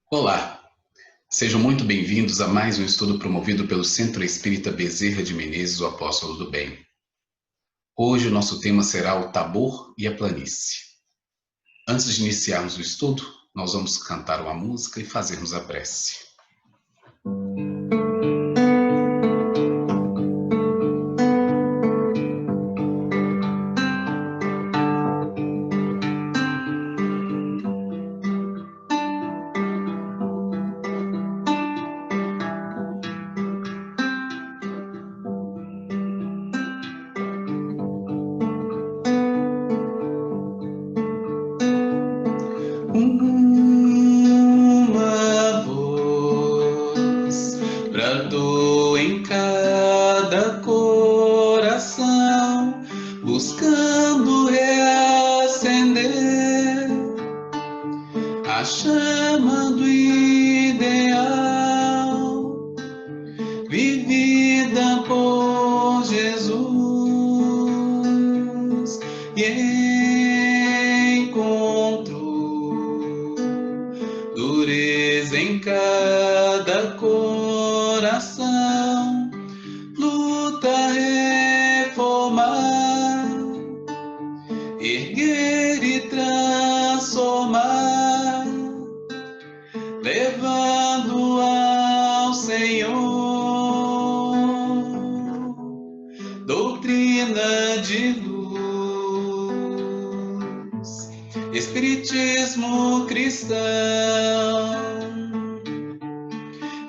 Olá, sejam muito bem-vindos a mais um estudo promovido pelo Centro Espírita Bezerra de Menezes, o Apóstolo do Bem. Hoje o nosso tema será o Tabor e a Planície. Antes de iniciarmos o estudo, nós vamos cantar uma música e fazermos a prece. Uma voz bradou em cada coração, buscando reacender a chama do ideal, vivida por Jesus, e encontrou dureza em cada coração, luta, reformar, erguer e transformar, levando ao Senhor doutrina de luz, espiritismo cristão.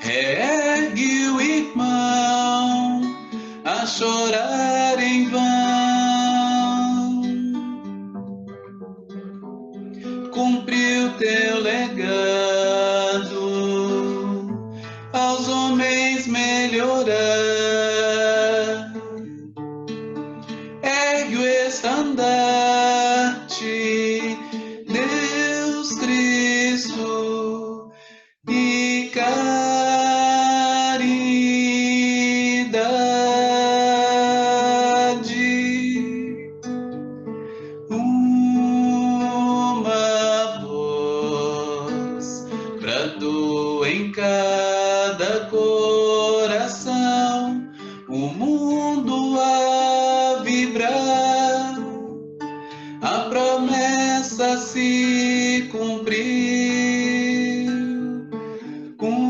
Reergue o irmão a chorar em vão, cumpriu teu legado aos homens melhorar, ergue o estandarte, Deus Cristo e caridade. Uma voz bradou em cada coração, o mundo a vibrar, a promessa se cumpriu, com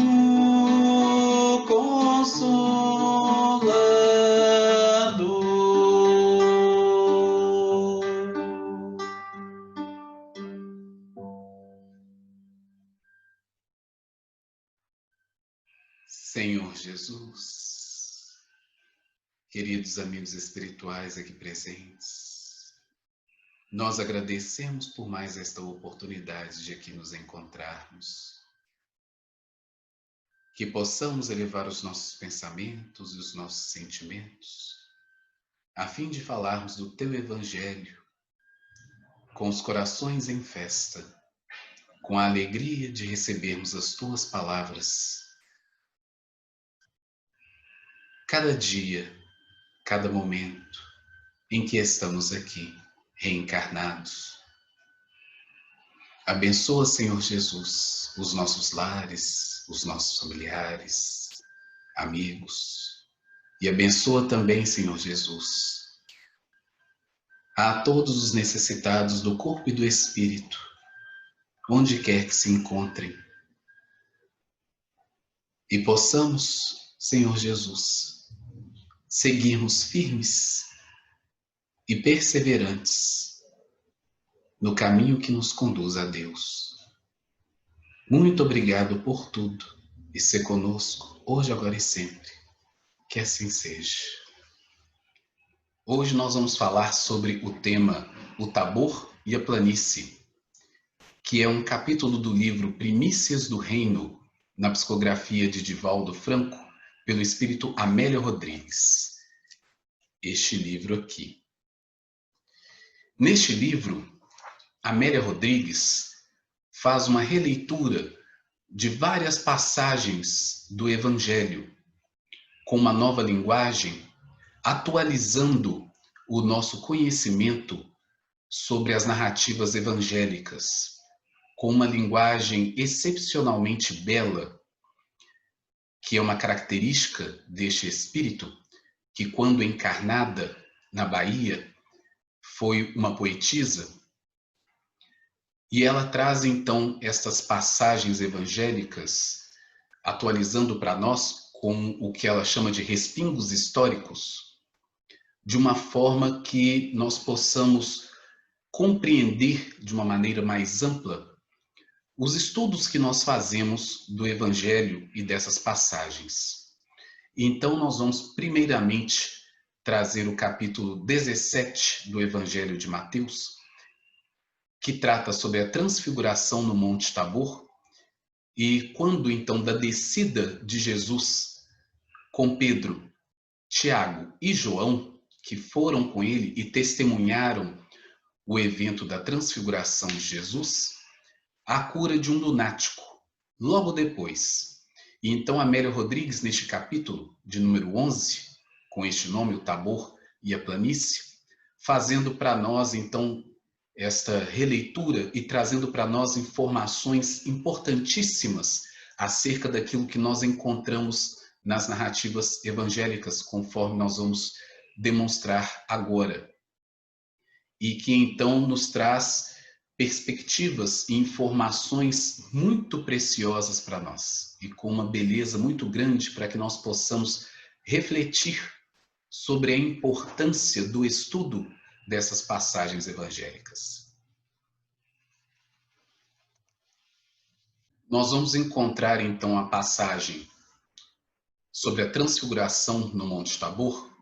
o Consolador. Senhor Jesus, queridos amigos espirituais aqui presentes, nós agradecemos por mais esta oportunidade de aqui nos encontrarmos, que possamos elevar os nossos pensamentos e os nossos sentimentos, a fim de falarmos do Teu Evangelho, com os corações em festa, com a alegria de recebermos as Tuas palavras. Cada dia, cada momento em que estamos aqui, reencarnados. Abençoa, Senhor Jesus, os nossos lares, os nossos familiares, amigos. E abençoa também, Senhor Jesus, a todos os necessitados do corpo e do espírito, onde quer que se encontrem. E possamos, Senhor Jesus, seguirmos firmes e perseverantes no caminho que nos conduz a Deus. Muito obrigado por tudo e ser conosco hoje, agora e sempre. Que assim seja. Hoje nós vamos falar sobre o tema O Tabor e a Planície, que é um capítulo do livro Primícias do Reino, na psicografia de Divaldo Franco, pelo espírito Amélia Rodrigues. Este livro aqui. Neste livro, Amélia Rodrigues faz uma releitura de várias passagens do Evangelho, com uma nova linguagem, atualizando o nosso conhecimento sobre as narrativas evangélicas, com uma linguagem excepcionalmente bela, que é uma característica deste espírito, que quando encarnada na Bahia, foi uma poetisa, e ela traz então estas passagens evangélicas, atualizando para nós com o que ela chama de respingos históricos, de uma forma que nós possamos compreender de uma maneira mais ampla os estudos que nós fazemos do Evangelho e dessas passagens. Então nós vamos primeiramente trazer o capítulo 17 do Evangelho de Mateus, que trata sobre a transfiguração no Monte Tabor, e quando então da descida de Jesus com Pedro, Tiago e João, que foram com ele e testemunharam o evento da transfiguração de Jesus, a cura de um lunático, logo depois. E então Amélia Rodrigues, neste capítulo de número 11, com este nome, o Tabor e a Planície, fazendo para nós então esta releitura e trazendo para nós informações importantíssimas acerca daquilo que nós encontramos nas narrativas evangélicas, conforme nós vamos demonstrar agora. E que então nos traz perspectivas e informações muito preciosas para nós e com uma beleza muito grande para que nós possamos refletir sobre a importância do estudo dessas passagens evangélicas. Nós vamos encontrar então a passagem sobre a transfiguração no Monte Tabor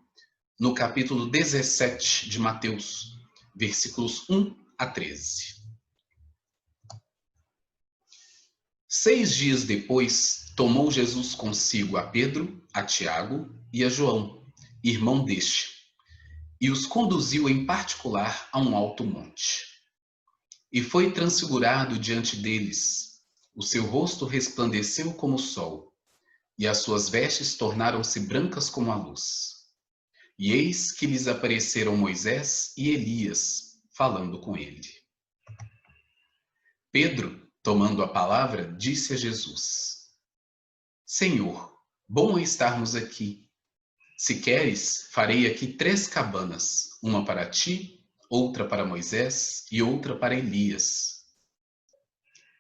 no capítulo 17 de Mateus, versículos 1 a 13. 6 dias depois, tomou Jesus consigo a Pedro, a Tiago e a João, irmão deste, e os conduziu em particular a um alto monte. E foi transfigurado diante deles. O seu rosto resplandeceu como o sol, e as suas vestes tornaram-se brancas como a luz. E eis que lhes apareceram Moisés e Elias, falando com ele. Pedro, tomando a palavra, disse a Jesus: Senhor, bom é estarmos aqui. Se queres, farei aqui 3 cabanas, uma para ti, outra para Moisés e outra para Elias.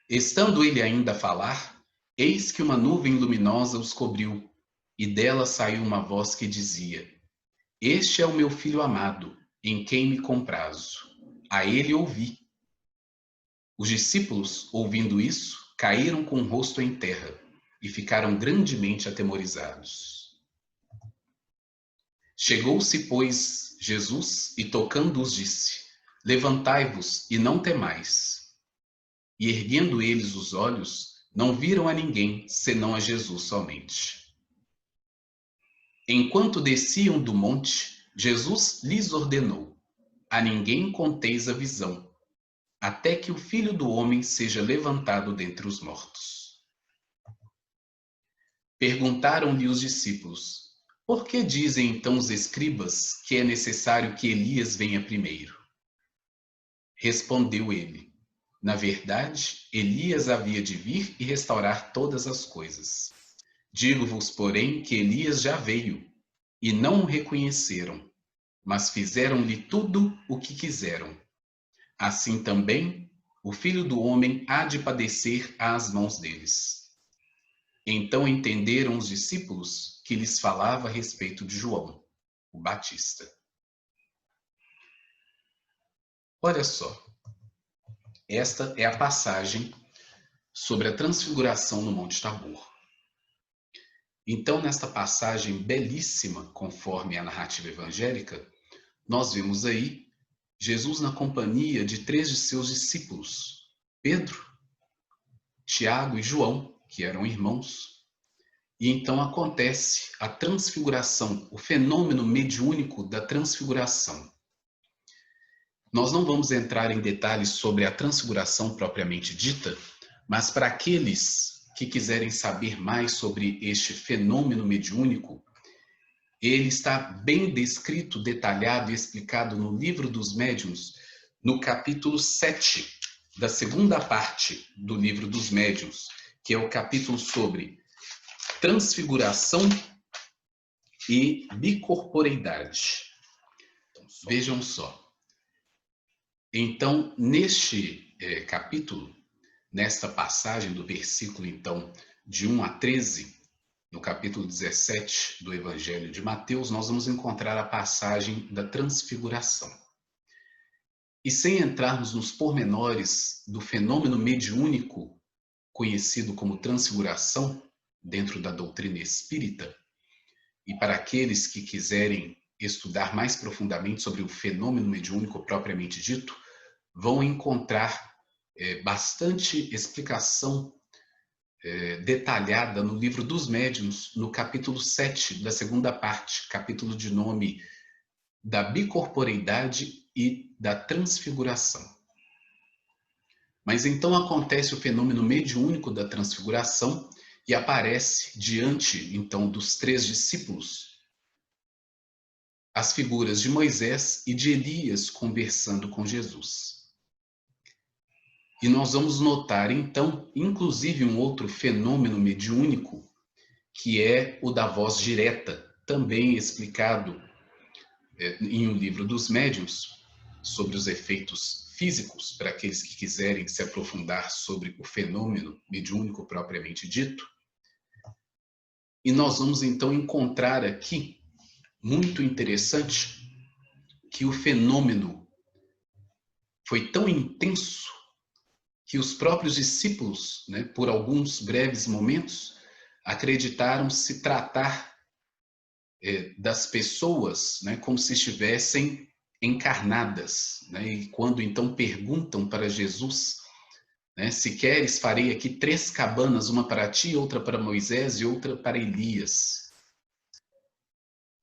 Estando ele ainda a falar, eis que uma nuvem luminosa os cobriu, e dela saiu uma voz que dizia: Este é o meu filho amado, em quem me comprazo. A ele ouvi. Os discípulos, ouvindo isso, caíram com o rosto em terra e ficaram grandemente atemorizados. Chegou-se, pois, Jesus e tocando-os disse: Levantai-vos e não temais. E erguendo eles os olhos, não viram a ninguém, senão a Jesus somente. Enquanto desciam do monte, Jesus lhes ordenou: A ninguém conteis a visão, até que o Filho do Homem seja levantado dentre os mortos. Perguntaram-lhe os discípulos: Por que dizem então os escribas que é necessário que Elias venha primeiro? Respondeu ele: Na verdade, Elias havia de vir e restaurar todas as coisas. Digo-vos, porém, que Elias já veio, e não o reconheceram, mas fizeram-lhe tudo o que quiseram. Assim também, o Filho do Homem há de padecer às mãos deles. Então entenderam os discípulos que lhes falava a respeito de João, o Batista. Olha só, esta é a passagem sobre a transfiguração no Monte Tabor. Então, nesta passagem belíssima, conforme a narrativa evangélica, nós vemos aí Jesus na companhia de 3 de seus discípulos, Pedro, Tiago e João, que eram irmãos. E então acontece a transfiguração, o fenômeno mediúnico da transfiguração. Nós não vamos entrar em detalhes sobre a transfiguração propriamente dita, mas para aqueles que quiserem saber mais sobre este fenômeno mediúnico, ele está bem descrito, detalhado e explicado no Livro dos Médiuns, no capítulo 7, da segunda parte do livro dos Médiuns, que é o capítulo sobre transfiguração e bicorporeidade. Vejam só. Então, neste capítulo, nesta passagem do versículo, então, de 1 a 13, no capítulo 17 do Evangelho de Mateus, nós vamos encontrar a passagem da transfiguração. E sem entrarmos nos pormenores do fenômeno mediúnico, conhecido como transfiguração, dentro da doutrina espírita, e para aqueles que quiserem estudar mais profundamente sobre o fenômeno mediúnico propriamente dito, vão encontrar bastante explicação detalhada no livro dos Médiuns, no capítulo 7 da segunda parte, capítulo de nome da bicorporeidade e da transfiguração. Mas então acontece o fenômeno mediúnico da transfiguração e aparece diante, então, dos 3 discípulos as figuras de Moisés e de Elias conversando com Jesus. E nós vamos notar, então, inclusive um outro fenômeno mediúnico, que é o da voz direta, também explicado em um livro dos médiuns, sobre os efeitos físicos, para aqueles que quiserem se aprofundar sobre o fenômeno mediúnico propriamente dito. E nós vamos, então, encontrar aqui, muito interessante, que o fenômeno foi tão intenso que os próprios discípulos, né, por alguns breves momentos, acreditaram se tratar das pessoas, né, como se estivessem encarnadas. Né, e quando então perguntam para Jesus, né, se queres, farei aqui 3 cabanas, uma para ti, outra para Moisés e outra para Elias.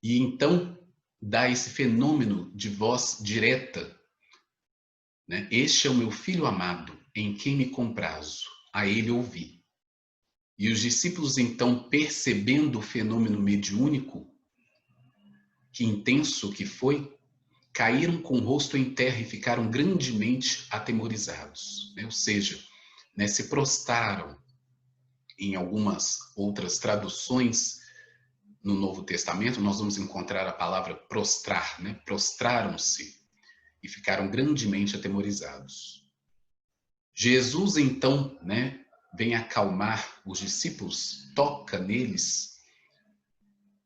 E então dá esse fenômeno de voz direta, né? Este é o meu filho amado, em quem me comprazo, a ele ouvi. E os discípulos, então, percebendo o fenômeno mediúnico, que intenso que foi, caíram com o rosto em terra e ficaram grandemente atemorizados. Né? Ou seja, né, se prostraram. Em algumas outras traduções no Novo Testamento, nós vamos encontrar a palavra prostrar, né? Prostraram-se e ficaram grandemente atemorizados. Jesus, então, né, vem acalmar os discípulos, toca neles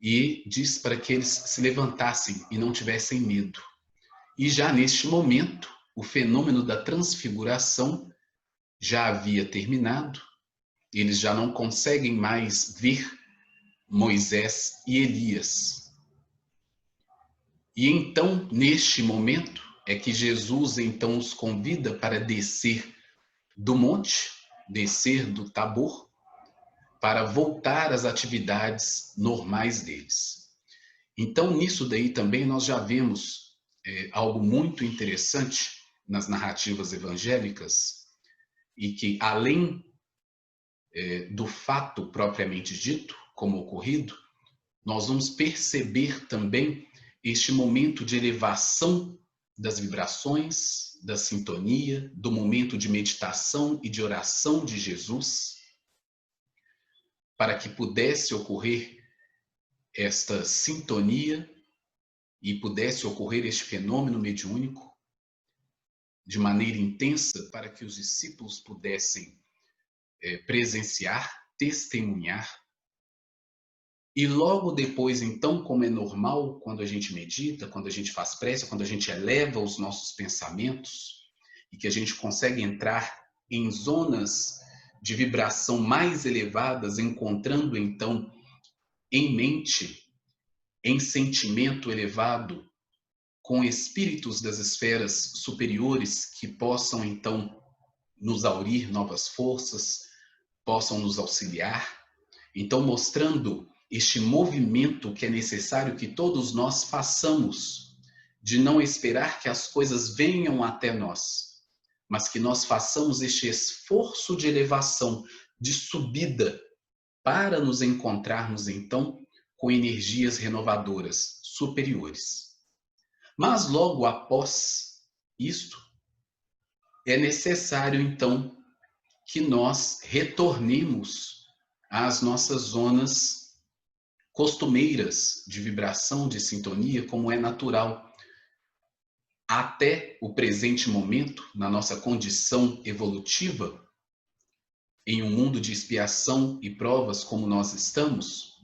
e diz para que eles se levantassem e não tivessem medo. E já neste momento, o fenômeno da transfiguração já havia terminado, eles já não conseguem mais ver Moisés e Elias. E então, neste momento, é que Jesus então os convida para descer do monte, descer do Tabor, para voltar às atividades normais deles. Então, nisso daí também nós já vemos algo muito interessante nas narrativas evangélicas, e que além do fato propriamente dito, como ocorrido, nós vamos perceber também este momento de elevação das vibrações, da sintonia, do momento de meditação e de oração de Jesus, para que pudesse ocorrer esta sintonia e pudesse ocorrer este fenômeno mediúnico de maneira intensa, para que os discípulos pudessem presenciar, testemunhar. E logo depois, então, como é normal, quando a gente medita, quando a gente faz prece, quando a gente eleva os nossos pensamentos e que a gente consegue entrar em zonas de vibração mais elevadas, encontrando, então, em mente, em sentimento elevado, com espíritos das esferas superiores que possam, então, nos aurir novas forças, possam nos auxiliar. Então, mostrando este movimento que é necessário que todos nós façamos, de não esperar que as coisas venham até nós, mas que nós façamos este esforço de elevação, de subida, para nos encontrarmos, então, com energias renovadoras superiores. Mas logo após isto, é necessário, então, que nós retornemos às nossas zonas costumeiras de vibração, de sintonia, como é natural. Até o presente momento, na nossa condição evolutiva, em um mundo de expiação e provas como nós estamos,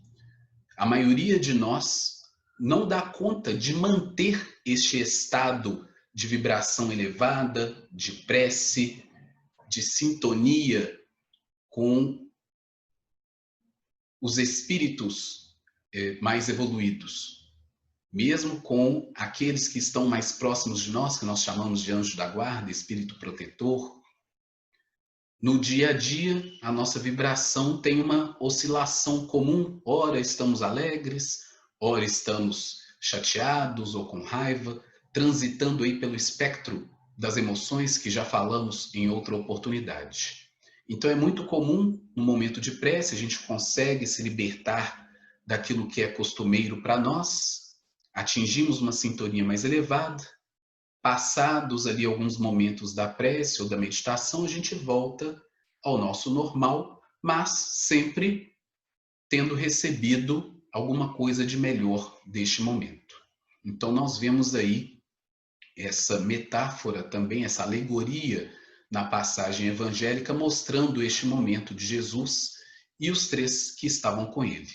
a maioria de nós não dá conta de manter este estado de vibração elevada, de prece, de sintonia com os espíritos mais evoluídos. Mesmo com aqueles que estão mais próximos de nós, que nós chamamos de anjo da guarda, espírito protetor. No dia a dia, a nossa vibração tem uma oscilação comum. Ora estamos alegres, ora estamos chateados ou com raiva, transitando aí pelo espectro das emoções que já falamos em outra oportunidade. Então é muito comum, no momento de prece, a gente consegue se libertar daquilo que é costumeiro para nós, atingimos uma sintonia mais elevada, passados ali alguns momentos da prece ou da meditação, a gente volta ao nosso normal, mas sempre tendo recebido alguma coisa de melhor deste momento. Então nós vemos aí essa metáfora também, essa alegoria na passagem evangélica, mostrando este momento de Jesus e os três que estavam com ele.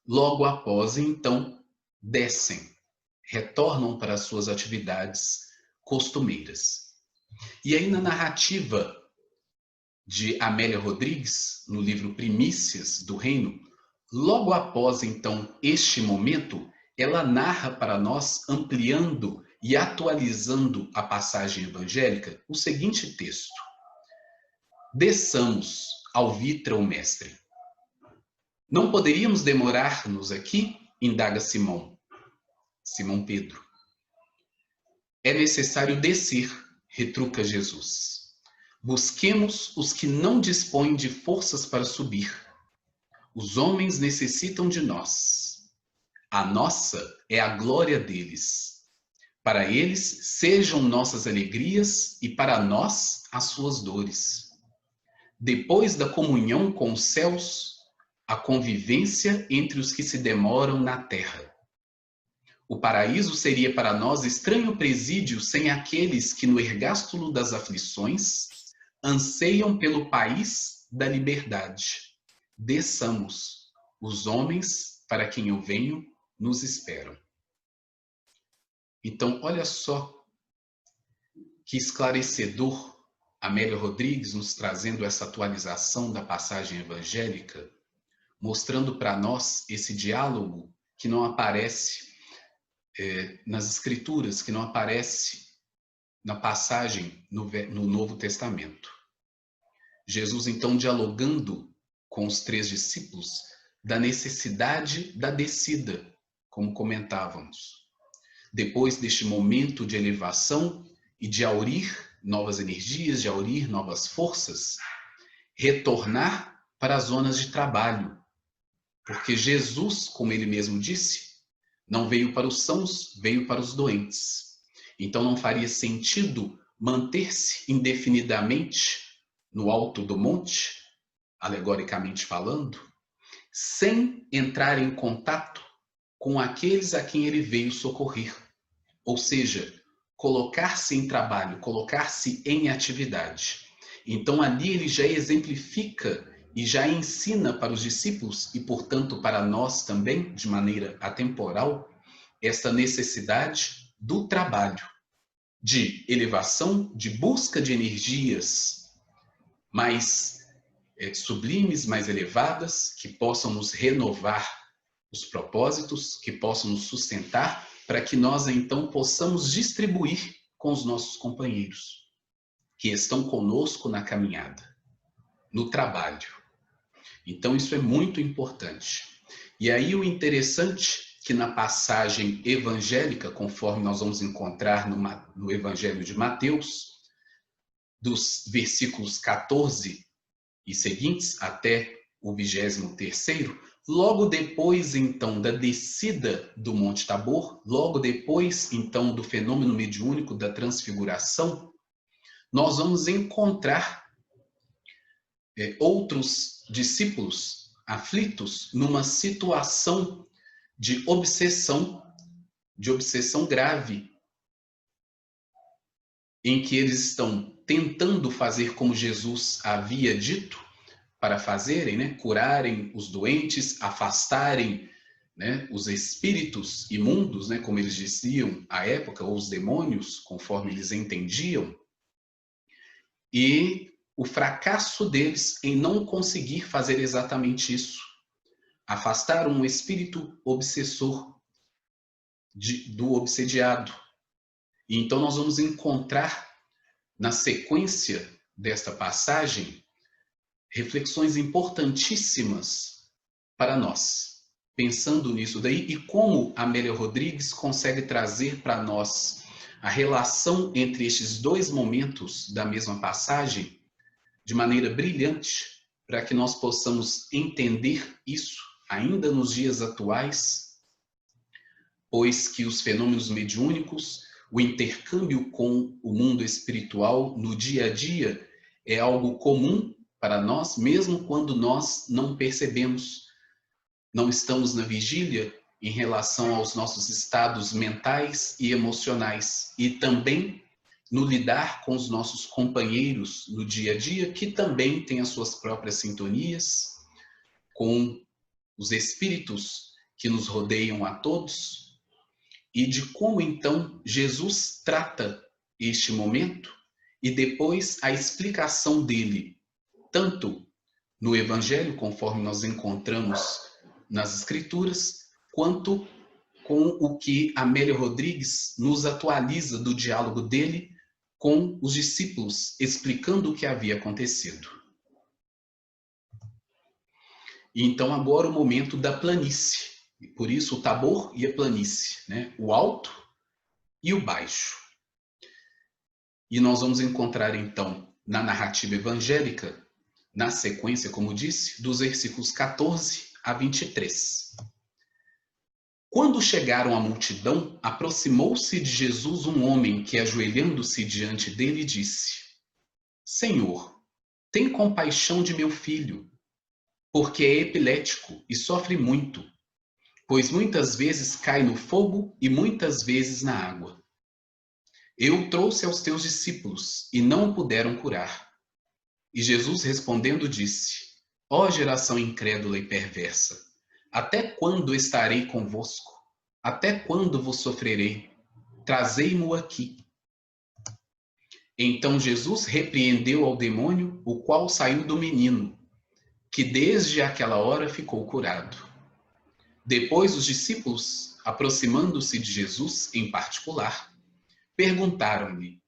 Logo após, então, descem, retornam para as suas atividades costumeiras. E aí na narrativa de Amélia Rodrigues, no livro Primícias do Reino, logo após, então, este momento, ela narra para nós, ampliando e atualizando a passagem evangélica, o seguinte texto. Desçamos ao vítreo mestre. Não poderíamos demorar-nos aqui? Indaga Simão Pedro. É necessário descer, retruca Jesus. Busquemos os que não dispõem de forças para subir. Os homens necessitam de nós. A nossa é a glória deles. Para eles sejam nossas alegrias e para nós as suas dores. Depois da comunhão com os céus, a convivência entre os que se demoram na terra. O paraíso seria para nós estranho presídio sem aqueles que no ergástulo das aflições anseiam pelo país da liberdade. Desçamos, os homens para quem eu venho nos esperam. Então, olha só que esclarecedor Amélia Rodrigues nos trazendo essa atualização da passagem evangélica, mostrando para nós esse diálogo que não aparece nas Escrituras, que não aparece na passagem no Novo Testamento. Jesus, então, dialogando com os três discípulos da necessidade da descida, como comentávamos. Depois deste momento de elevação e de aurir novas energias, de aurir novas forças, retornar para as zonas de trabalho. Porque Jesus, como ele mesmo disse, não veio para os sãos, veio para os doentes. Então não faria sentido manter-se indefinidamente no alto do monte, alegoricamente falando, sem entrar em contato com aqueles a quem ele veio socorrer. Ou seja, colocar-se em trabalho, colocar-se em atividade. Então ali ele já exemplifica e já ensina para os discípulos, e portanto para nós também, de maneira atemporal, esta necessidade do trabalho, de elevação, de busca de energias mais sublimes, mais elevadas, que possam nos renovar os propósitos, que possam nos sustentar, para que nós então possamos distribuir com os nossos companheiros, que estão conosco na caminhada, no trabalho. Então isso é muito importante. E aí o interessante que na passagem evangélica, conforme nós vamos encontrar no Evangelho de Mateus, dos versículos 14 e seguintes até o 23º, logo depois então da descida do Monte Tabor, logo depois então do fenômeno mediúnico da transfiguração, nós vamos encontrar outros discípulos aflitos numa situação de obsessão grave, em que eles estão tentando fazer como Jesus havia dito para fazerem, né? Curarem os doentes, afastarem, né, os espíritos imundos, né, como eles diziam à época, ou os demônios, conforme eles entendiam, e o fracasso deles em não conseguir fazer exatamente isso, afastar um espírito obsessor do obsediado. E então nós vamos encontrar na sequência desta passagem reflexões importantíssimas para nós, pensando nisso daí, e como Amélia Rodrigues consegue trazer para nós a relação entre estes dois momentos da mesma passagem de maneira brilhante, para que nós possamos entender isso ainda nos dias atuais, pois que os fenômenos mediúnicos, o intercâmbio com o mundo espiritual no dia a dia é algo comum para nós, mesmo quando nós não percebemos, não estamos na vigília em relação aos nossos estados mentais e emocionais, e também no lidar com os nossos companheiros no dia a dia, que também têm as suas próprias sintonias com os espíritos que nos rodeiam a todos, e de como então Jesus trata este momento e depois a explicação dele, tanto no Evangelho, conforme nós encontramos nas Escrituras, quanto com o que Amélia Rodrigues nos atualiza do diálogo dele com os discípulos, explicando o que havia acontecido. E então agora o momento da planície. Por isso o Tabor e a planície, né? O alto e o baixo. E nós vamos encontrar então na narrativa evangélica, na sequência, como disse, dos versículos 14 a 23. Quando chegaram à multidão, aproximou-se de Jesus um homem que, ajoelhando-se diante dele, disse: Senhor, tem compaixão de meu filho, porque é epilético e sofre muito, pois muitas vezes cai no fogo e muitas vezes na água. Eu o trouxe aos teus discípulos e não o puderam curar. E Jesus respondendo disse: Ó geração incrédula e perversa, até quando estarei convosco? Até quando vos sofrerei? Trazei-mo aqui. Então Jesus repreendeu ao demônio, o qual saiu do menino, que desde aquela hora ficou curado. Depois os discípulos, aproximando-se de Jesus em particular, perguntaram-lhe: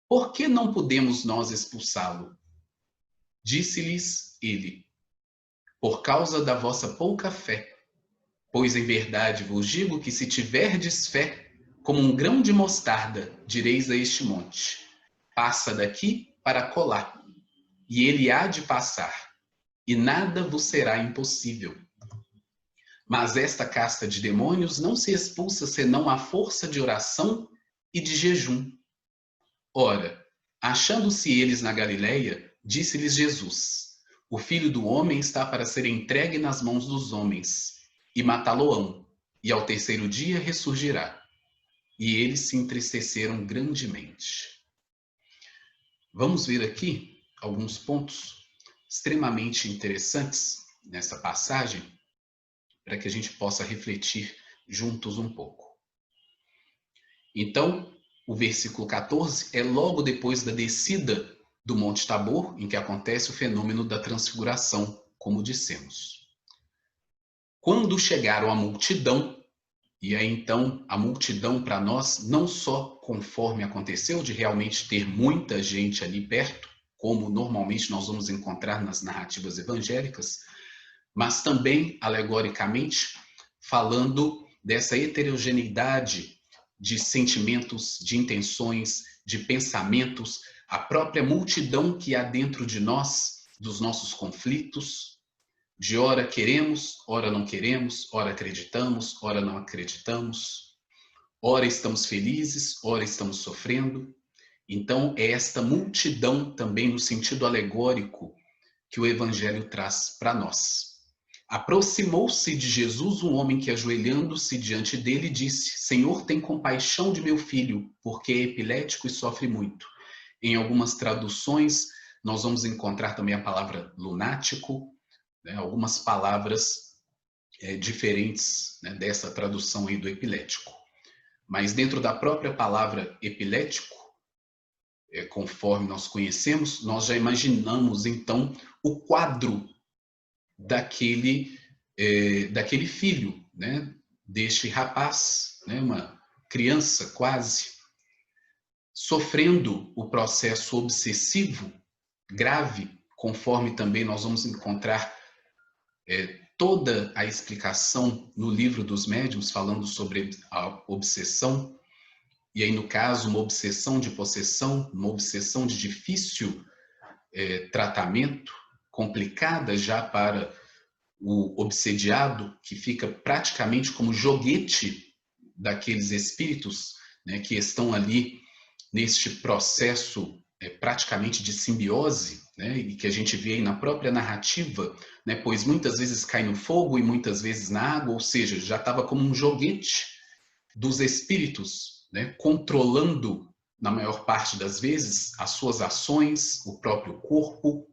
Por que não podemos nós expulsá-lo? Disse-lhes ele: Por causa da vossa pouca fé. Pois em verdade vos digo que se tiverdes fé, como um grão de mostarda, direis a este monte: Passa daqui para colar, e ele há de passar, e nada vos será impossível. Mas esta casta de demônios não se expulsa senão à força de oração e de jejum. Ora, achando-se eles na Galileia, disse-lhes Jesus: O Filho do Homem está para ser entregue nas mãos dos homens, e matá-lo-ão, e ao terceiro dia ressurgirá. E eles se entristeceram grandemente. Vamos ver aqui alguns pontos extremamente interessantes nessa passagem, para que a gente possa refletir juntos um pouco. Então, o versículo 14 é logo depois da descida do Monte Tabor, em que acontece o fenômeno da transfiguração, como dissemos. Quando chegaram à multidão, e aí então a multidão para nós, não só conforme aconteceu, de realmente ter muita gente ali perto, como normalmente nós vamos encontrar nas narrativas evangélicas, mas também, alegoricamente, falando dessa heterogeneidade de sentimentos, de intenções, de pensamentos, a própria multidão que há dentro de nós, dos nossos conflitos, de ora queremos, ora não queremos, ora acreditamos, ora não acreditamos, ora estamos felizes, ora estamos sofrendo. Então, é esta multidão também no sentido alegórico que o Evangelho traz para nós. Aproximou-se de Jesus um homem que, ajoelhando-se diante dele, disse: Senhor, tem compaixão de meu filho, porque é epilético e sofre muito. Em algumas traduções, nós vamos encontrar também a palavra lunático, né, algumas palavras diferentes, né, dessa tradução aí do epilético. Mas dentro da própria palavra epilético, conforme nós conhecemos, nós já imaginamos então o quadro daquele filho, né, deste rapaz, né, uma criança quase, sofrendo o processo obsessivo grave, conforme também nós vamos encontrar toda a explicação no livro dos médiuns, falando sobre a obsessão, e aí no caso uma obsessão de possessão, uma obsessão de difícil tratamento, complicada já para o obsediado, que fica praticamente como joguete daqueles espíritos, né, que estão ali neste processo praticamente de simbiose, né, e que a gente vê aí na própria narrativa, né, pois muitas vezes cai no fogo e muitas vezes na água, ou seja, já estava como um joguete dos espíritos, né, controlando, na maior parte das vezes, as suas ações, o próprio corpo,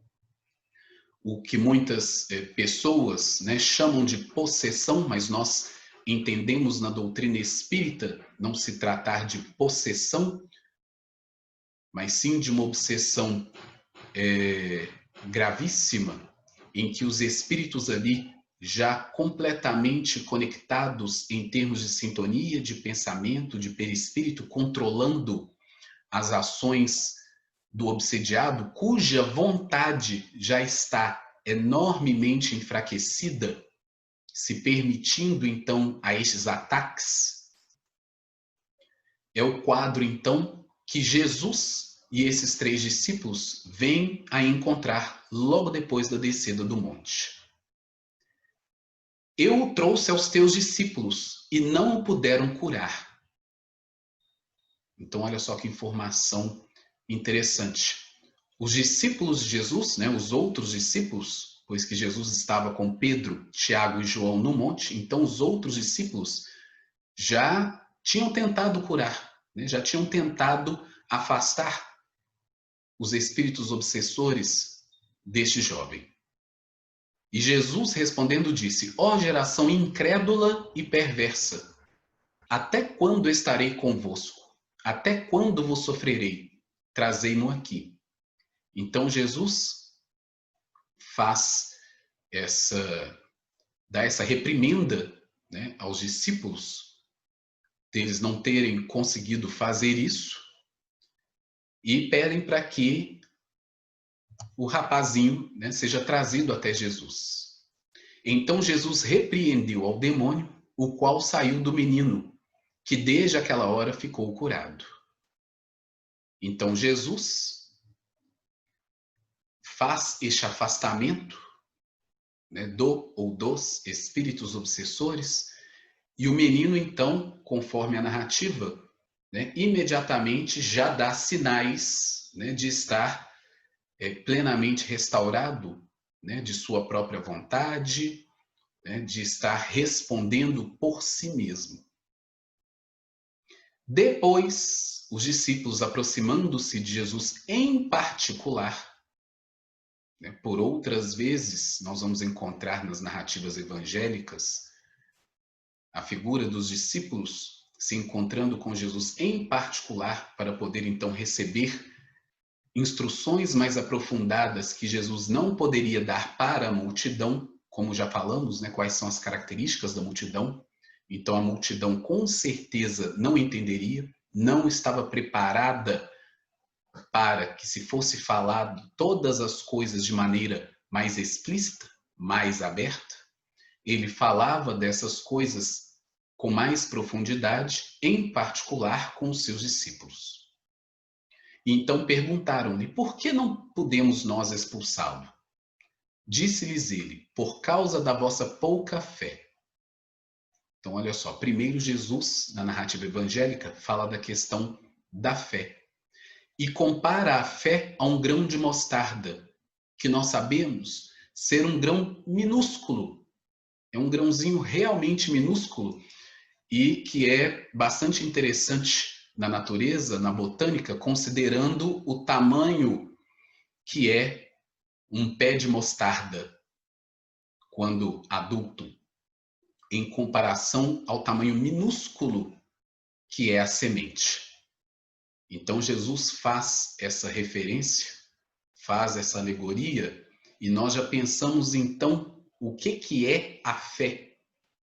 o que muitas pessoas, né, chamam de possessão, mas nós entendemos na doutrina espírita não se tratar de possessão, mas sim de uma obsessão gravíssima, em que os espíritos ali, já completamente conectados em termos de sintonia, de pensamento, de perispírito, controlando as ações do obsediado, cuja vontade já está enormemente enfraquecida, se permitindo então a estes ataques, é o quadro então que Jesus e esses 3 discípulos vêm a encontrar logo depois da descida do monte. Eu o trouxe aos teus discípulos e não o puderam curar. Então olha só que informação interessante. Os discípulos de Jesus, né, os outros discípulos, pois que Jesus estava com Pedro, Tiago e João no monte, então os outros discípulos já tinham tentado curar, né, já tinham tentado afastar os espíritos obsessores deste jovem. E Jesus respondendo disse: ó geração incrédula e perversa, até quando estarei convosco? Até quando vos sofrerei? Trazei-mo aqui. Então Jesus dá essa reprimenda, né, aos discípulos, deles não terem conseguido fazer isso, e pedem para que o rapazinho, né, seja trazido até Jesus. Então Jesus repreendeu ao demônio, o qual saiu do menino, que desde aquela hora ficou curado. Então Jesus faz este afastamento, né, do ou dos espíritos obsessores, e o menino então, conforme a narrativa, né, imediatamente já dá sinais, né, de estar plenamente restaurado, né, de sua própria vontade, né, de estar respondendo por si mesmo. Depois, os discípulos, aproximando-se de Jesus em particular, né, por outras vezes, nós vamos encontrar nas narrativas evangélicas a figura dos discípulos se encontrando com Jesus em particular para poder então receber instruções mais aprofundadas que Jesus não poderia dar para a multidão, como já falamos, né, quais são as características da multidão. Então a multidão com certeza não entenderia, não estava preparada para que se fosse falado todas as coisas de maneira mais explícita, mais aberta. Ele falava dessas coisas com mais profundidade, em particular com os seus discípulos. Então perguntaram-lhe: por que não podemos nós expulsá-lo? Disse-lhes ele: por causa da vossa pouca fé. Então, olha só, primeiro Jesus, na narrativa evangélica, fala da questão da fé. e compara a fé a um grão de mostarda, que nós sabemos ser um grão minúsculo. É um grãozinho realmente minúsculo e que é bastante interessante na natureza, na botânica, considerando o tamanho que é um pé de mostarda quando adulto, em comparação ao tamanho minúsculo que é a semente. Então Jesus faz essa referência, faz essa alegoria, e nós já pensamos então o que é a fé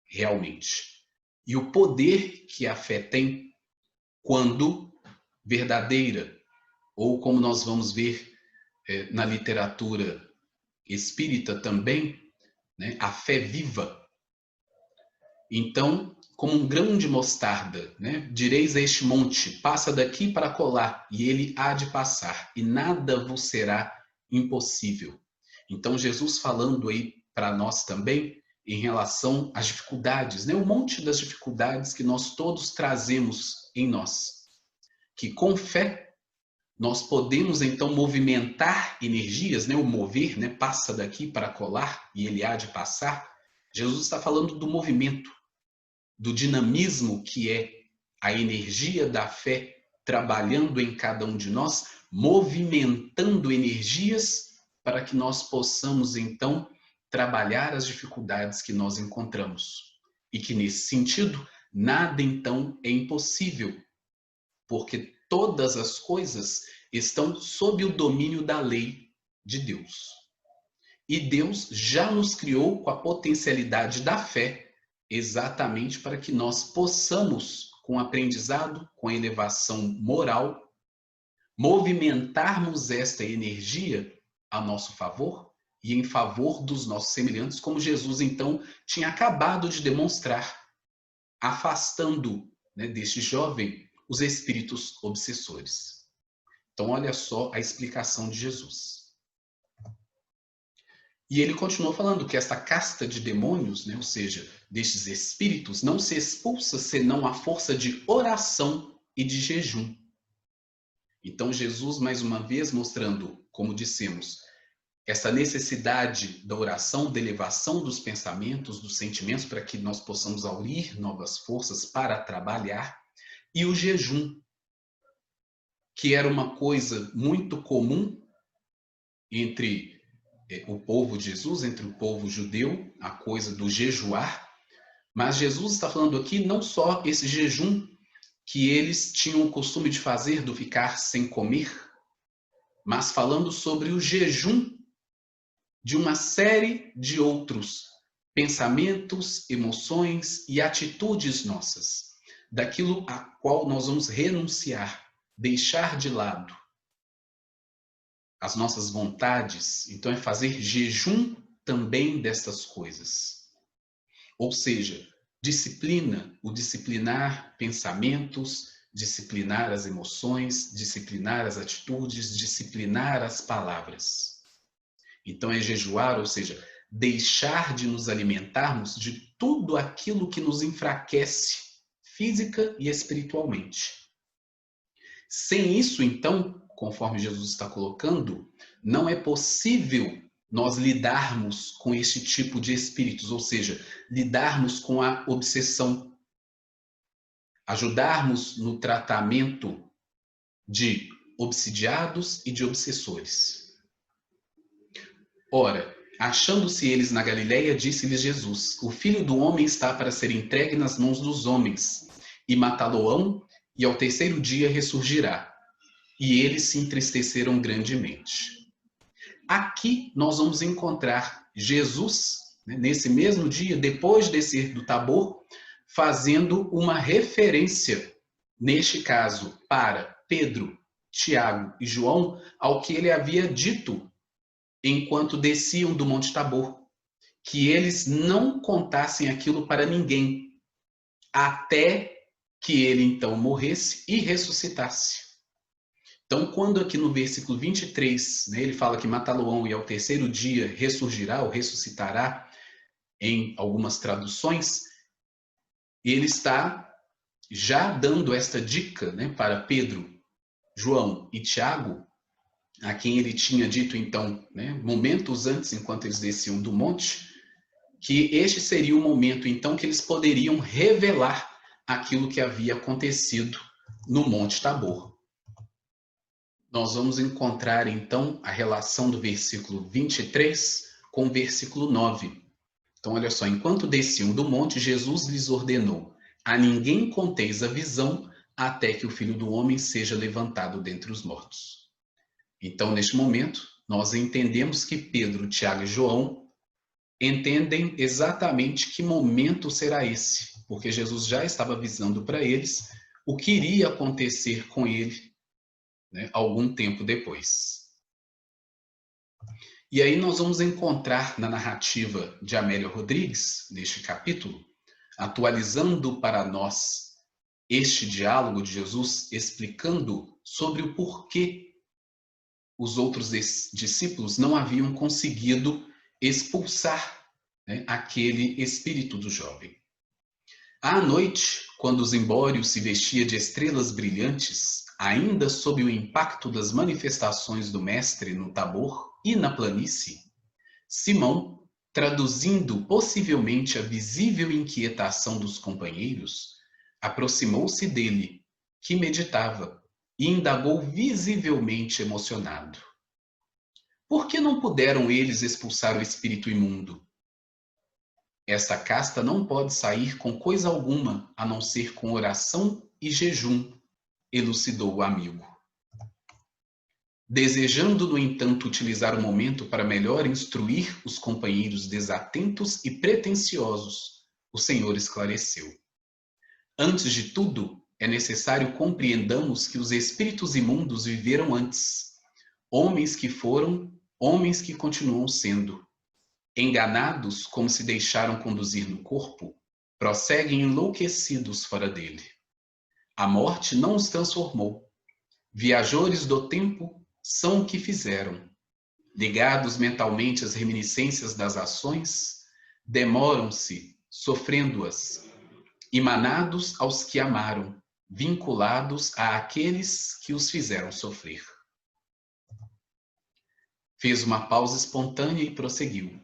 realmente. E o poder que a fé tem quando verdadeira, ou como nós vamos ver na literatura espírita também, né, a fé viva. Então, como um grão de mostarda, né, direis a este monte, passa daqui para colar, e ele há de passar, e nada vos será impossível. Então, Jesus falando aí para nós também, em relação às dificuldades, né, um monte das dificuldades que nós todos trazemos em nós, que com fé nós podemos então movimentar energias, né, o mover, né, passa daqui para colar, e ele há de passar. Jesus está falando do movimento, do dinamismo que é a energia da fé trabalhando em cada um de nós, movimentando energias para que nós possamos, então, trabalhar as dificuldades que nós encontramos. E que, nesse sentido, nada, então, é impossível, porque todas as coisas estão sob o domínio da lei de Deus. E Deus já nos criou com a potencialidade da fé, exatamente para que nós possamos, com aprendizado, com elevação moral, movimentarmos esta energia a nosso favor e em favor dos nossos semelhantes, como Jesus então tinha acabado de demonstrar, afastando, né, deste jovem os espíritos obsessores. Então, olha só a explicação de Jesus. E ele continuou falando que esta casta de demônios, né, ou seja, destes espíritos, não se expulsa senão à força de oração e de jejum. Então Jesus, mais uma vez, mostrando, como dissemos, essa necessidade da oração, da elevação dos pensamentos, dos sentimentos, para que nós possamos aurir novas forças para trabalhar, e o jejum, que era uma coisa muito comum entre o povo de Jesus, entre o povo judeu, a coisa do jejuar. Mas Jesus está falando aqui não só esse jejum que eles tinham o costume de fazer, do ficar sem comer, mas falando sobre o jejum de uma série de outros pensamentos, emoções e atitudes nossas, daquilo a qual nós vamos renunciar, deixar de lado as nossas vontades. Então é fazer jejum também destas coisas. Ou seja, disciplina, o disciplinar pensamentos, disciplinar as emoções, disciplinar as atitudes, disciplinar as palavras. Então é jejuar, ou seja, deixar de nos alimentarmos de tudo aquilo que nos enfraquece física e espiritualmente. Sem isso, então, conforme Jesus está colocando, não é possível nós lidarmos com esse tipo de espíritos, ou seja, lidarmos com a obsessão, ajudarmos no tratamento de obsidiados e de obsessores. Ora, achando-se eles na Galileia, disse-lhes Jesus: o Filho do Homem está para ser entregue nas mãos dos homens, e matá-lo-ão, e ao terceiro dia ressurgirá. E eles se entristeceram grandemente. Aqui nós vamos encontrar Jesus, né, nesse mesmo dia, depois de descer do Tabor, fazendo uma referência, neste caso, para Pedro, Tiago e João, ao que ele havia dito enquanto desciam do Monte Tabor, que eles não contassem aquilo para ninguém, até que ele então morresse e ressuscitasse. Então, quando aqui no versículo 23, né, ele fala que matá-lo-ão e ao terceiro dia ressurgirá ou ressuscitará, em algumas traduções, ele está já dando esta dica, né, para Pedro, João e Tiago, a quem ele tinha dito então, né, momentos antes, enquanto eles desciam do monte, que este seria o momento então que eles poderiam revelar aquilo que havia acontecido no Monte Tabor. Nós vamos encontrar então a relação do versículo 23 com o versículo 9. Então, olha só, enquanto desciam do monte, Jesus lhes ordenou: a ninguém conteis a visão até que o Filho do Homem seja levantado dentre os mortos. Então, neste momento, nós entendemos que Pedro, Tiago e João entendem exatamente que momento será esse, porque Jesus já estava avisando para eles o que iria acontecer com ele, né, algum tempo depois. E aí nós vamos encontrar na narrativa de Amélia Rodrigues, neste capítulo, atualizando para nós este diálogo de Jesus, explicando sobre o porquê os outros discípulos não haviam conseguido expulsar, né, aquele espírito do jovem. À noite, quando o zimbório se vestia de estrelas brilhantes, ainda sob o impacto das manifestações do Mestre no Tabor e na planície, Simão, traduzindo possivelmente a visível inquietação dos companheiros, aproximou-se dele, que meditava, e indagou visivelmente emocionado: por que não puderam eles expulsar o espírito imundo? Essa casta não pode sair com coisa alguma, a não ser com oração e jejum, elucidou o amigo. Desejando, no entanto, utilizar o momento para melhor instruir os companheiros desatentos e pretensiosos, o Senhor esclareceu: antes de tudo, é necessário compreendamos que os espíritos imundos viveram antes, homens que foram, homens que continuam sendo. Enganados como se deixaram conduzir no corpo, prosseguem enlouquecidos fora dele. A morte não os transformou. Viajores do tempo são o que fizeram. Ligados mentalmente às reminiscências das ações, demoram-se, sofrendo-as, emanados aos que amaram, vinculados àqueles que os fizeram sofrer. Fez uma pausa espontânea e prosseguiu: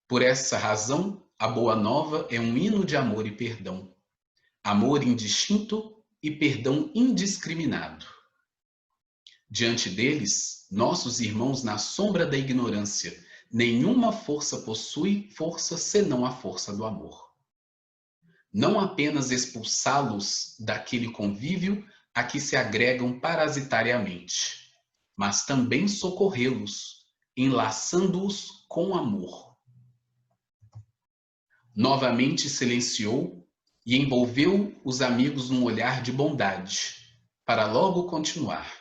por essa razão, a Boa Nova é um hino de amor e perdão. Amor indistinto e perdão indiscriminado. Diante deles, nossos irmãos na sombra da ignorância, nenhuma força possui força senão a força do amor. Não apenas expulsá-los daquele convívio a que se agregam parasitariamente, mas também socorrê-los, enlaçando-os com amor. Novamente silenciou e envolveu os amigos num olhar de bondade, para logo continuar.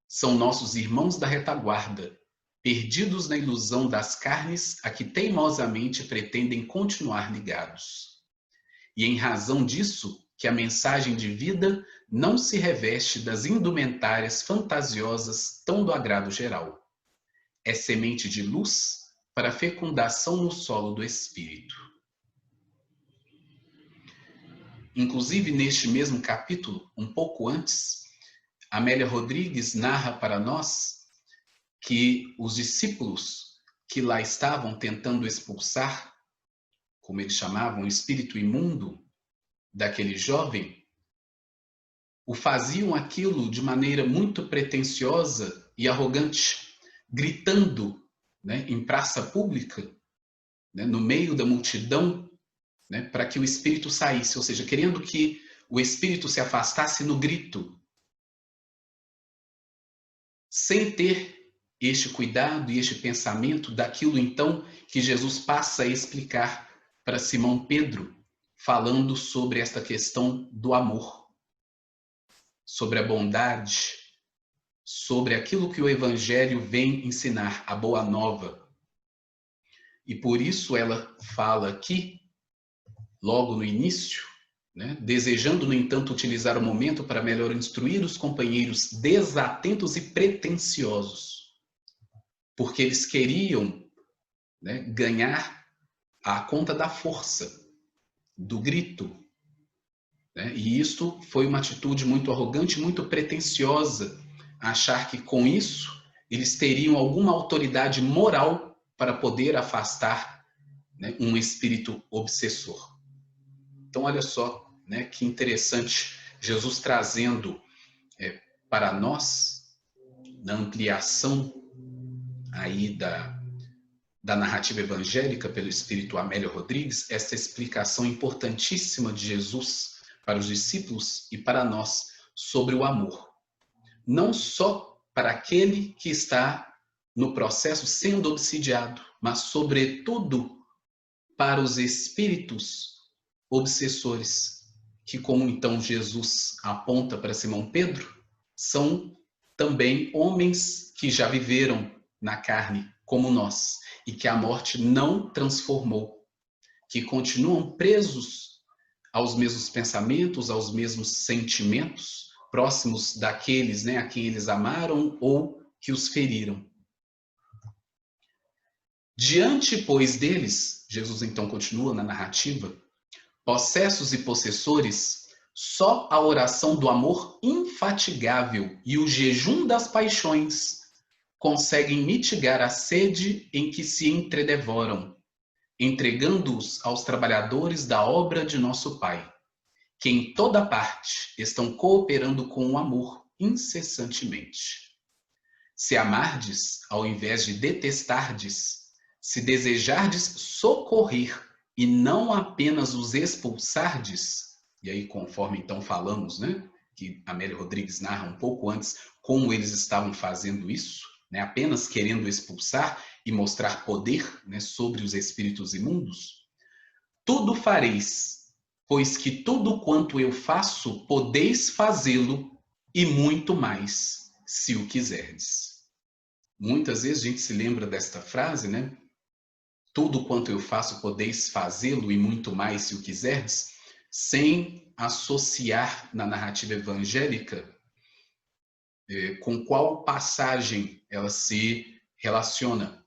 São nossos irmãos da retaguarda, perdidos na ilusão das carnes a que teimosamente pretendem continuar ligados. E em razão disso, que a mensagem de vida não se reveste das indumentárias fantasiosas tão do agrado geral. É semente de luz para a fecundação no solo do espírito. Inclusive, neste mesmo capítulo, um pouco antes, Amélia Rodrigues narra para nós que os discípulos que lá estavam tentando expulsar, como eles chamavam, o espírito imundo daquele jovem, o faziam aquilo de maneira muito pretensiosa e arrogante, gritando, né, em praça pública, né, no meio da multidão, né, para que o espírito saísse, ou seja, querendo que o espírito se afastasse no grito, sem ter este cuidado e este pensamento daquilo então que Jesus passa a explicar para Simão Pedro, falando sobre esta questão do amor, sobre a bondade, sobre aquilo que o Evangelho vem ensinar, a boa nova. E por isso ela fala aqui, logo no início, né, desejando, no entanto, utilizar o momento para melhor instruir os companheiros desatentos e pretensiosos, porque eles queriam, né, ganhar à conta da força, do grito, né? E isto foi uma atitude muito arrogante, muito pretensiosa, achar que com isso eles teriam alguma autoridade moral para poder afastar, né, um espírito obsessor. Então, olha só, né, que interessante, Jesus trazendo para nós, na ampliação aí da narrativa evangélica pelo espírito Amélio Rodrigues, essa explicação importantíssima de Jesus para os discípulos e para nós sobre o amor. Não só para aquele que está no processo sendo obsidiado, mas sobretudo para os espíritos obsessores, que, como então Jesus aponta para Simão Pedro, são também homens que já viveram na carne como nós e que a morte não transformou, que continuam presos aos mesmos pensamentos, aos mesmos sentimentos, próximos daqueles, né, a quem eles amaram ou que os feriram. Diante, pois, deles, Jesus então continua na narrativa, possessos e possessores, só a oração do amor infatigável e o jejum das paixões conseguem mitigar a sede em que se entredevoram, entregando-os aos trabalhadores da obra de nosso Pai, que em toda parte estão cooperando com o amor incessantemente. Se amardes, ao invés de detestardes, se desejardes socorrer e não apenas os expulsardes, e aí conforme então falamos, né, que Amélio Rodrigues narra um pouco antes como eles estavam fazendo isso, né, apenas querendo expulsar e mostrar poder, né, sobre os espíritos imundos, tudo fareis, pois que tudo quanto eu faço, podeis fazê-lo e muito mais, se o quiserdes. Muitas vezes a gente se lembra desta frase, né? Tudo quanto eu faço, podeis fazê-lo e muito mais, se o quiserdes, sem associar na narrativa evangélica com qual passagem ela se relaciona.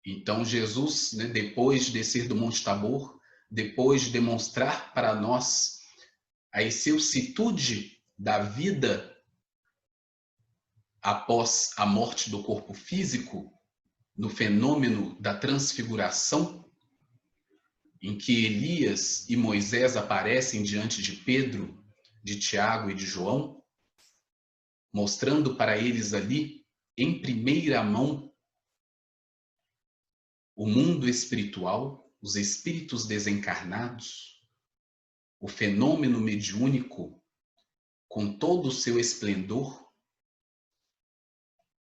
Então, Jesus, né, depois de descer do Monte Tabor, depois de demonstrar para nós a excelsitude da vida após a morte do corpo físico, no fenômeno da transfiguração, em que Elias e Moisés aparecem diante de Pedro, de Tiago e de João, mostrando para eles ali, em primeira mão, o mundo espiritual, os espíritos desencarnados, o fenômeno mediúnico com todo o seu esplendor,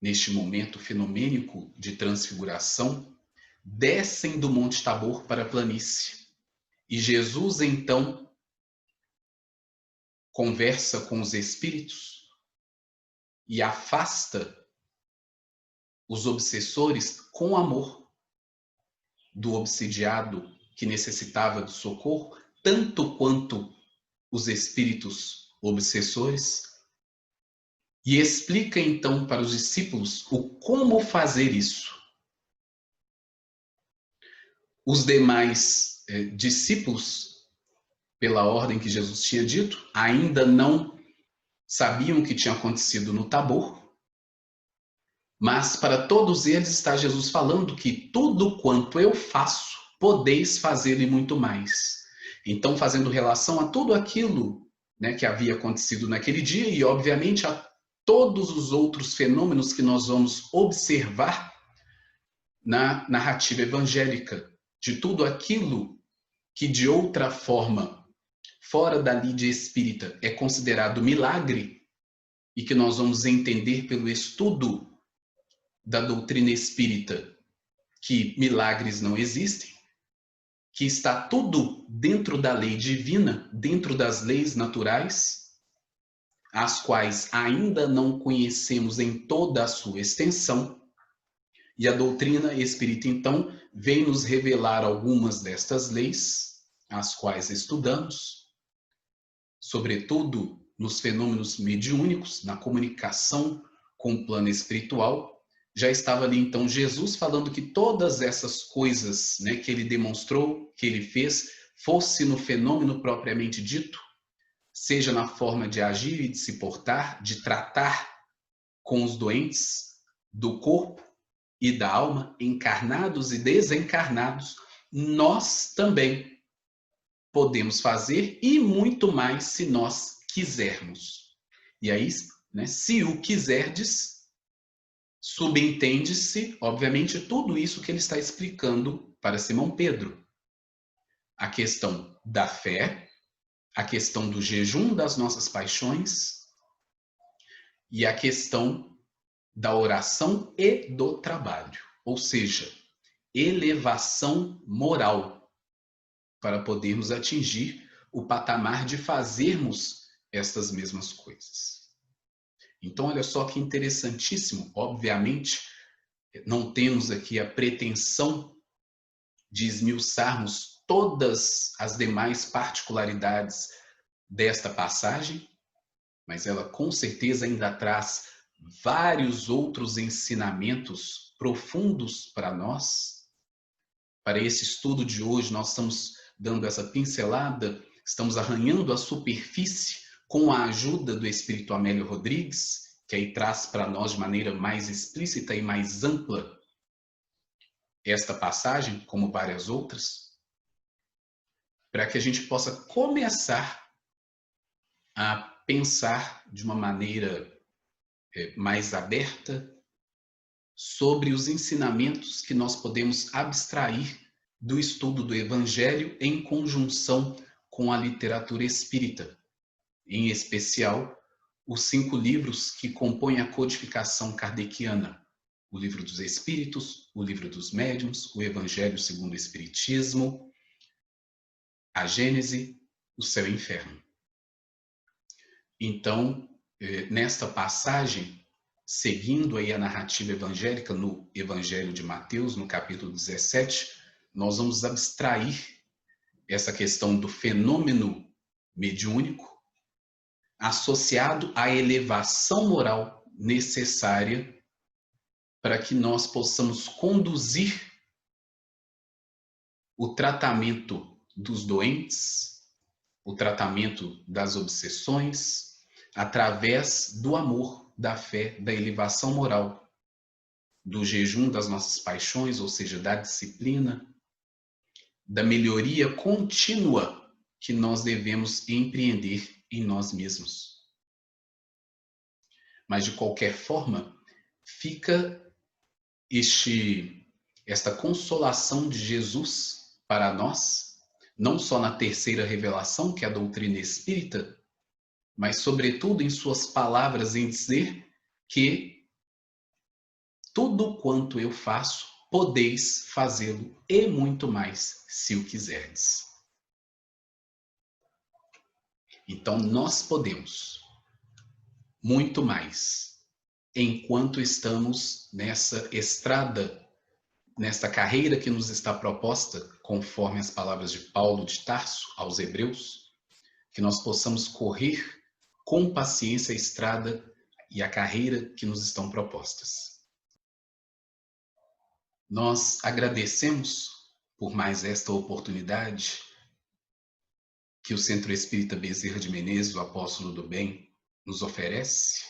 neste momento fenomênico de transfiguração, descem do Monte Tabor para a planície. E Jesus, então, conversa com os espíritos e afasta os obsessores com amor do obsidiado que necessitava de socorro, tanto quanto os espíritos obsessores, e explica então para os discípulos o como fazer isso. Os demais discípulos, pela ordem que Jesus tinha dito, ainda não sabiam o que tinha acontecido no Tabor, mas para todos eles está Jesus falando que tudo quanto eu faço, podeis fazer e muito mais. Então, fazendo relação a tudo aquilo, né, que havia acontecido naquele dia e, obviamente, a todos os outros fenômenos que nós vamos observar na narrativa evangélica, de tudo aquilo que de outra forma, fora da lide espírita, é considerado milagre e que nós vamos entender pelo estudo da doutrina espírita que milagres não existem, que está tudo dentro da lei divina, dentro das leis naturais, as quais ainda não conhecemos em toda a sua extensão, e a doutrina espírita, então, vem nos revelar algumas destas leis, as quais estudamos, sobretudo nos fenômenos mediúnicos, na comunicação com o plano espiritual. Já estava ali, então, Jesus falando que todas essas coisas, né, que ele demonstrou, que ele fez, fosse no fenômeno propriamente dito, seja na forma de agir e de se portar, de tratar com os doentes do corpo e da alma, encarnados e desencarnados, nós também podemos fazer e muito mais se nós quisermos. E aí, né, se o quiserdes, subentende-se, obviamente, tudo isso que ele está explicando para Simão Pedro. A questão da fé, a questão do jejum das nossas paixões e a questão da oração e do trabalho. Ou seja, elevação moral para podermos atingir o patamar de fazermos estas mesmas coisas. Então, olha só que interessantíssimo. Obviamente, não temos aqui a pretensão de esmiuçarmos todas as demais particularidades desta passagem, mas ela com certeza ainda traz vários outros ensinamentos profundos para nós. Para esse estudo de hoje, nós estamos dando essa pincelada, estamos arranhando a superfície com a ajuda do Espírito Amélio Rodrigues, que aí traz para nós de maneira mais explícita e mais ampla esta passagem, como várias outras, para que a gente possa começar a pensar de uma maneira mais aberta sobre os ensinamentos que nós podemos abstrair do estudo do Evangelho em conjunção com a literatura espírita, em especial os 5 livros que compõem a codificação kardeciana: o Livro dos Espíritos, o Livro dos Médiuns, o Evangelho segundo o Espiritismo, a Gênese, o Céu e o Inferno. Então, nesta passagem, seguindo aí a narrativa evangélica no Evangelho de Mateus, no capítulo 17, nós vamos abstrair essa questão do fenômeno mediúnico associado à elevação moral necessária para que nós possamos conduzir o tratamento dos doentes, o tratamento das obsessões, através do amor, da fé, da elevação moral, do jejum das nossas paixões, ou seja, da disciplina, da melhoria contínua que nós devemos empreender em nós mesmos. Mas, de qualquer forma, fica esta consolação de Jesus para nós, não só na terceira revelação, que é a doutrina espírita, mas, sobretudo, em suas palavras em dizer que tudo quanto eu faço, podeis fazê-lo e muito mais, se o quiserdes. Então, nós podemos muito mais, enquanto estamos nessa estrada, nesta carreira que nos está proposta, conforme as palavras de Paulo de Tarso aos Hebreus, que nós possamos correr com paciência a estrada e a carreira que nos estão propostas. Nós agradecemos por mais esta oportunidade que o Centro Espírita Bezerra de Menezes, o Apóstolo do Bem, nos oferece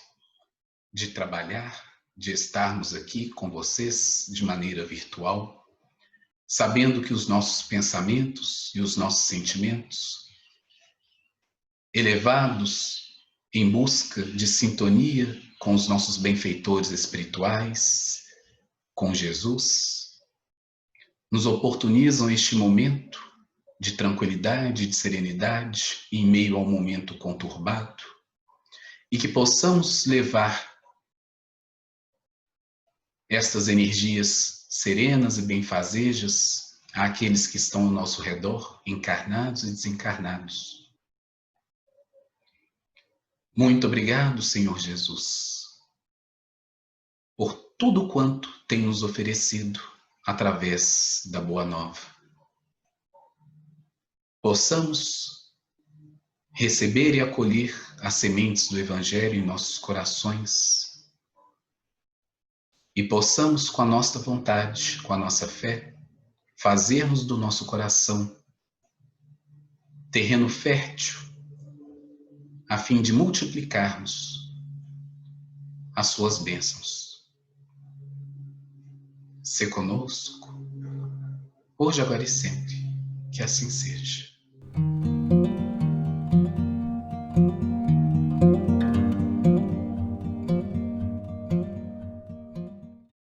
de trabalhar, de estarmos aqui com vocês de maneira virtual, sabendo que os nossos pensamentos e os nossos sentimentos, elevados em busca de sintonia com os nossos benfeitores espirituais, com Jesus, nos oportunizam este momento de tranquilidade, de serenidade, em meio ao momento conturbado, e que possamos levar estas energias serenas e benfazejas àqueles que estão ao nosso redor, encarnados e desencarnados. Muito obrigado, Senhor Jesus, por tudo quanto tem nos oferecido através da Boa Nova. Possamos receber e acolher as sementes do Evangelho em nossos corações e possamos, com a nossa vontade, com a nossa fé, fazermos do nosso coração terreno fértil, a fim de multiplicarmos as suas bênçãos. Se conosco, hoje, agora e sempre, que assim seja.